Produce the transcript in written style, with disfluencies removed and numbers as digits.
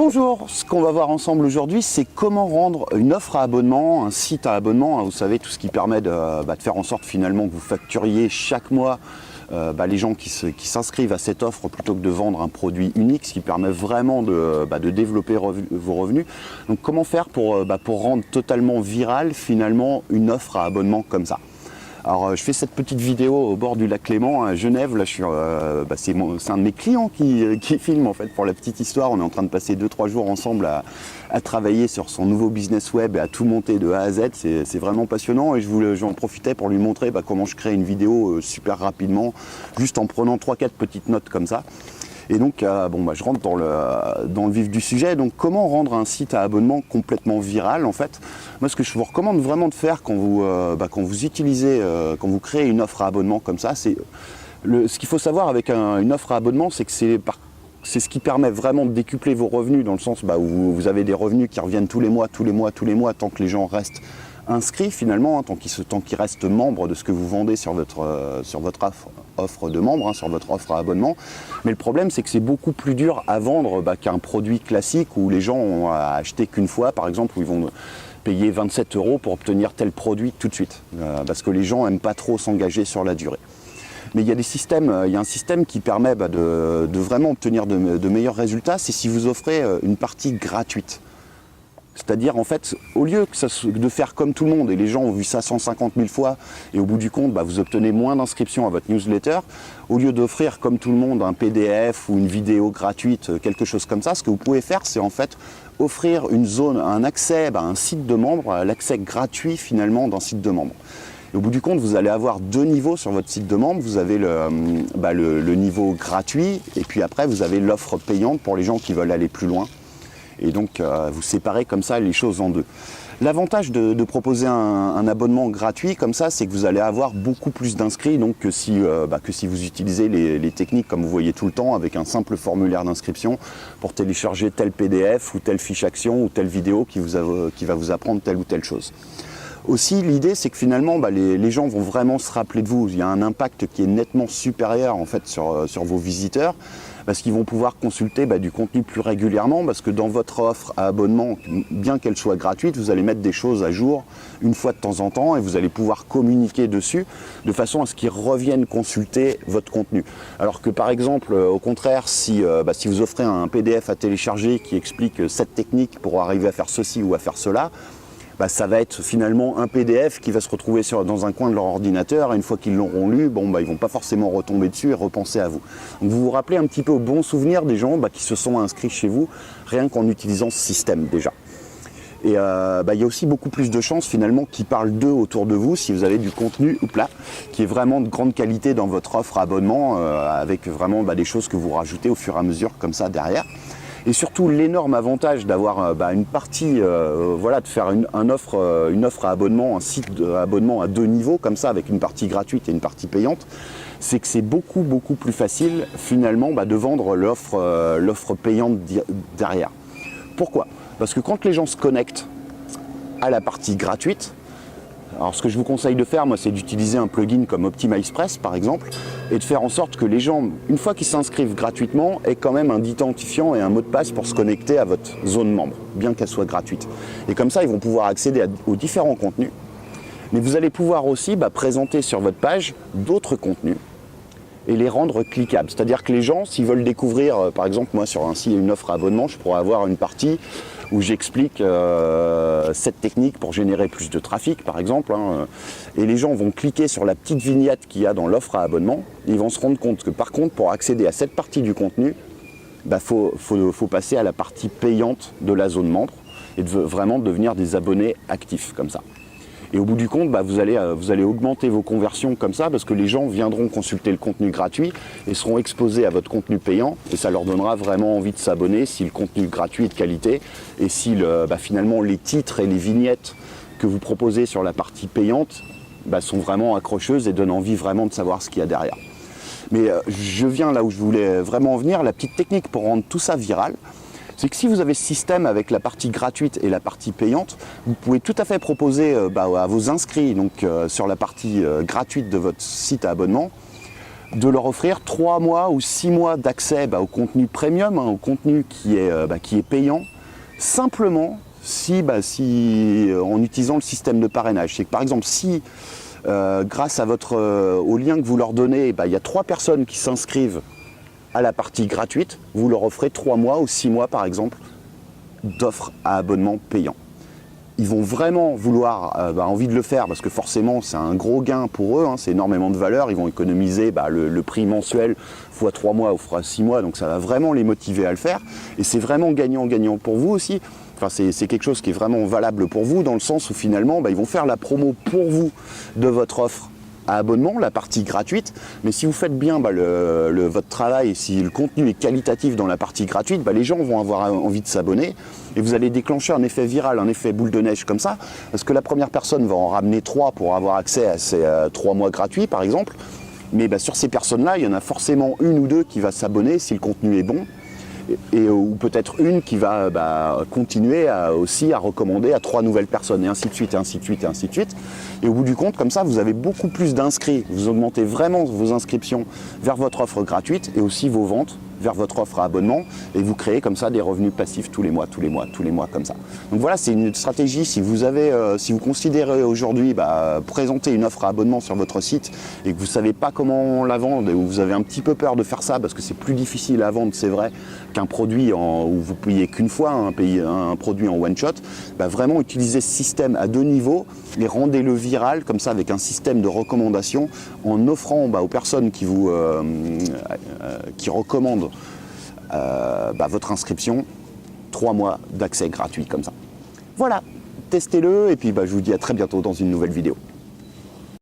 Bonjour, ce qu'on va voir ensemble aujourd'hui, c'est comment rendre une offre à abonnement, un site à abonnement, vous savez, tout ce qui permet de faire en sorte finalement que vous facturiez chaque mois les gens qui s'inscrivent à cette offre plutôt que de vendre un produit unique, ce qui permet vraiment de développer vos revenus. Donc comment faire pour rendre totalement viral finalement une offre à abonnement comme ça. Alors je fais cette petite vidéo au bord du lac Léman à Genève. Là, c'est un de mes clients qui filme en fait. Pour la petite histoire, on est en train de passer 2-3 jours ensemble à travailler sur son nouveau business web et à tout monter de A à Z. C'est vraiment passionnant et j'en profitais pour lui montrer comment je crée une vidéo super rapidement, juste en prenant 3-4 petites notes comme ça. Et donc, je rentre dans le vif du sujet. Donc, comment rendre un site à abonnement complètement viral, en fait? Moi, ce que je vous recommande vraiment de faire quand vous utilisez, quand vous créez une offre à abonnement comme ça, c'est ce qu'il faut savoir avec une offre à abonnement, c'est que c'est ce qui permet vraiment de décupler vos revenus, dans le sens où vous avez des revenus qui reviennent tous les mois, tant que les gens restent inscrits finalement, tant qu'ils restent membres de ce que vous vendez sur votre offre de membre, sur votre offre à abonnement. Mais le problème, c'est que c'est beaucoup plus dur à vendre qu'un produit classique où les gens ont à acheter qu'une fois, par exemple, où ils vont payer 27 € pour obtenir tel produit tout de suite, parce que les gens n'aiment pas trop s'engager sur la durée. Mais il y a un système qui permet de vraiment obtenir de meilleurs résultats, c'est si vous offrez une partie gratuite. C'est-à-dire, en fait, au lieu de faire comme tout le monde, et les gens ont vu ça 150 000 fois, et au bout du compte, vous obtenez moins d'inscriptions à votre newsletter, au lieu d'offrir comme tout le monde un PDF ou une vidéo gratuite, quelque chose comme ça, ce que vous pouvez faire, c'est en fait offrir un accès à un site de membre, l'accès gratuit finalement d'un site de membre. Et au bout du compte, vous allez avoir deux niveaux sur votre site de membre. Vous avez le niveau gratuit, et puis après, vous avez l'offre payante pour les gens qui veulent aller plus loin. Et donc, vous séparez comme ça les choses en deux. L'avantage de proposer un abonnement gratuit comme ça, c'est que vous allez avoir beaucoup plus d'inscrits que si vous utilisez les techniques comme vous voyez tout le temps avec un simple formulaire d'inscription pour télécharger tel PDF ou telle fiche action ou telle vidéo qui va vous apprendre telle ou telle chose. Aussi, l'idée, c'est que finalement, les gens vont vraiment se rappeler de vous. Il y a un impact qui est nettement supérieur en fait sur vos visiteurs, parce qu'ils vont pouvoir consulter du contenu plus régulièrement, parce que dans votre offre à abonnement, bien qu'elle soit gratuite, vous allez mettre des choses à jour une fois de temps en temps et vous allez pouvoir communiquer dessus de façon à ce qu'ils reviennent consulter votre contenu. Alors que par exemple, au contraire, si vous offrez un PDF à télécharger qui explique cette technique pour arriver à faire ceci ou à faire cela, ça va être finalement un PDF qui va se retrouver dans un coin de leur ordinateur et une fois qu'ils l'auront lu, ils ne vont pas forcément retomber dessus et repenser à vous. Donc vous vous rappelez un petit peu au bon souvenir des gens qui se sont inscrits chez vous, rien qu'en utilisant ce système déjà. Et il y a aussi beaucoup plus de chances finalement qu'ils parlent d'eux autour de vous si vous avez du contenu qui est vraiment de grande qualité dans votre offre à abonnement, avec vraiment des choses que vous rajoutez au fur et à mesure comme ça derrière. Et surtout l'énorme avantage d'avoir une partie, de faire une offre à abonnement, un site d'abonnement à deux niveaux comme ça avec une partie gratuite et une partie payante, c'est que c'est beaucoup plus facile finalement de vendre l'offre payante derrière. Pourquoi? Parce que quand les gens se connectent à la partie gratuite, alors ce que je vous conseille de faire, moi, c'est d'utiliser un plugin comme OptimizePress par exemple, et de faire en sorte que les gens, une fois qu'ils s'inscrivent gratuitement, aient quand même un identifiant et un mot de passe pour se connecter à votre zone membre, bien qu'elle soit gratuite. Et comme ça, ils vont pouvoir accéder aux différents contenus. Mais vous allez pouvoir aussi présenter sur votre page d'autres contenus et les rendre cliquables. C'est-à-dire que les gens, s'ils veulent découvrir, par exemple, moi sur une offre à abonnement, je pourrais avoir une partie où j'explique cette technique pour générer plus de trafic, par exemple. Et les gens vont cliquer sur la petite vignette qu'il y a dans l'offre à abonnement. Ils vont se rendre compte que, par contre, pour accéder à cette partie du contenu, faut passer à la partie payante de la zone membre et vraiment devenir des abonnés actifs, comme ça. Et au bout du compte, vous allez augmenter vos conversions comme ça parce que les gens viendront consulter le contenu gratuit et seront exposés à votre contenu payant et ça leur donnera vraiment envie de s'abonner si le contenu gratuit est de qualité et si finalement les titres et les vignettes que vous proposez sur la partie payante sont vraiment accrocheuses et donnent envie vraiment de savoir ce qu'il y a derrière. Mais je viens là où je voulais vraiment en venir, la petite technique pour rendre tout ça viral, c'est que si vous avez ce système avec la partie gratuite et la partie payante, vous pouvez tout à fait proposer à vos inscrits, donc sur la partie gratuite de votre site à abonnement, de leur offrir 3 mois ou 6 mois d'accès au contenu premium, au contenu qui est payant, simplement en utilisant le système de parrainage. C'est que par exemple, si grâce au lien que vous leur donnez, il y a 3 personnes qui s'inscrivent à la partie gratuite, vous leur offrez 3 mois ou 6 mois par exemple d'offres à abonnement payant. Ils vont vraiment vouloir, envie de le faire parce que forcément c'est un gros gain pour eux, hein, c'est énormément de valeur, ils vont économiser le prix mensuel fois 3 mois ou fois 6 mois, donc ça va vraiment les motiver à le faire et c'est vraiment gagnant-gagnant pour vous aussi. Enfin, c'est quelque chose qui est vraiment valable pour vous dans le sens où finalement ils vont faire la promo pour vous de votre offre à abonnement, la partie gratuite, mais si vous faites bien votre travail et si le contenu est qualitatif dans la partie gratuite, les gens vont avoir envie de s'abonner et vous allez déclencher un effet viral, un effet boule de neige comme ça, parce que la première personne va en ramener 3 pour avoir accès à ces 3 mois gratuits par exemple, mais sur ces personnes-là, il y en a forcément une ou deux qui va s'abonner si le contenu est bon, ou peut-être une qui va continuer aussi à recommander à 3 nouvelles personnes, et ainsi de suite, et ainsi de suite, et ainsi de suite. Et au bout du compte, comme ça, vous avez beaucoup plus d'inscrits, vous augmentez vraiment vos inscriptions vers votre offre gratuite, et aussi vos ventes vers votre offre à abonnement, et vous créez comme ça des revenus passifs tous les mois, comme ça. Donc voilà, c'est une stratégie. Si vous considérez aujourd'hui présenter une offre à abonnement sur votre site, et que vous ne savez pas comment la vendre, et où vous avez un petit peu peur de faire ça, parce que c'est plus difficile à vendre, c'est vrai, qu'un produit où vous payez qu'une fois, un produit en one shot, vraiment utilisez ce système à 2 niveaux et rendez-le viral comme ça avec un système de recommandation en offrant aux personnes qui recommandent votre inscription 3 mois d'accès gratuit comme ça. Voilà, testez-le et puis je vous dis à très bientôt dans une nouvelle vidéo.